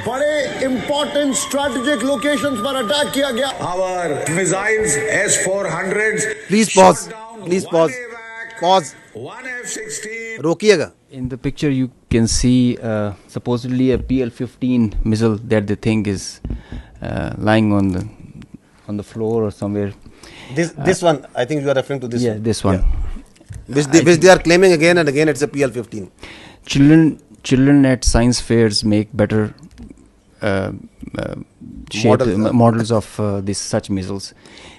बड़े important strategic locations पर attack किया गया. Our missiles S-400s. Please pause. Please pause. Pause. One F-16. रोकिएगा. In the picture, you can see supposedly a PL-15 missile that they think is lying on the floor or somewhere. This one, I think you are referring to this. Yeah, one. this one. Yeah. Which they are claiming again and again. It's a PL-15. Children at science fairs make better models of such missiles.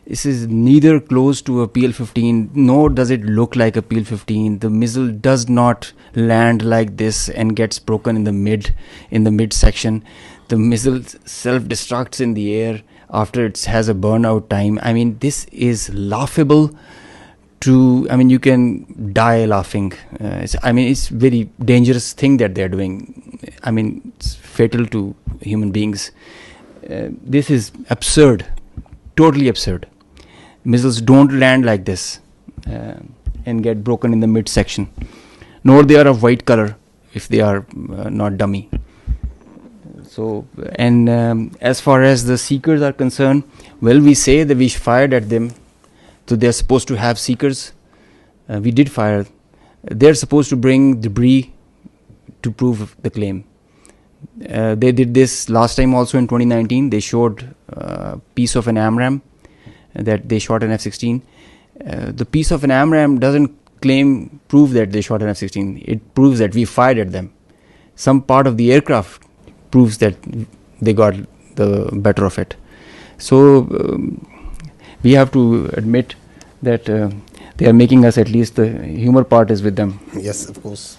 This is neither close to a PL-15, nor does it look like a PL-15. The missile does not land like this and gets broken in the mid section. The missile self-destructs in the air after it has a burnout time. I mean, this is laughable. You can die laughing. It's very dangerous thing that they're doing. I mean, it's fatal to human beings. This is absurd, totally absurd. Missiles don't land like this and get broken in the midsection. Nor they are of white color if they are not dummy. So, and as far as the seekers are concerned, well, we say that we fired at them. So they're supposed to have seekers. We did fire. They're supposed to bring debris to prove the claim. They did this last time also in 2019. They showed a piece of an AMRAAM that they shot an F-16. The piece of an AMRAAM doesn't prove that they shot an F-16. It proves that we fired at them. Some part of the aircraft proves that they got the better of it. So we have to admit that they are making us, at least the humor part is with them. Yes, of course.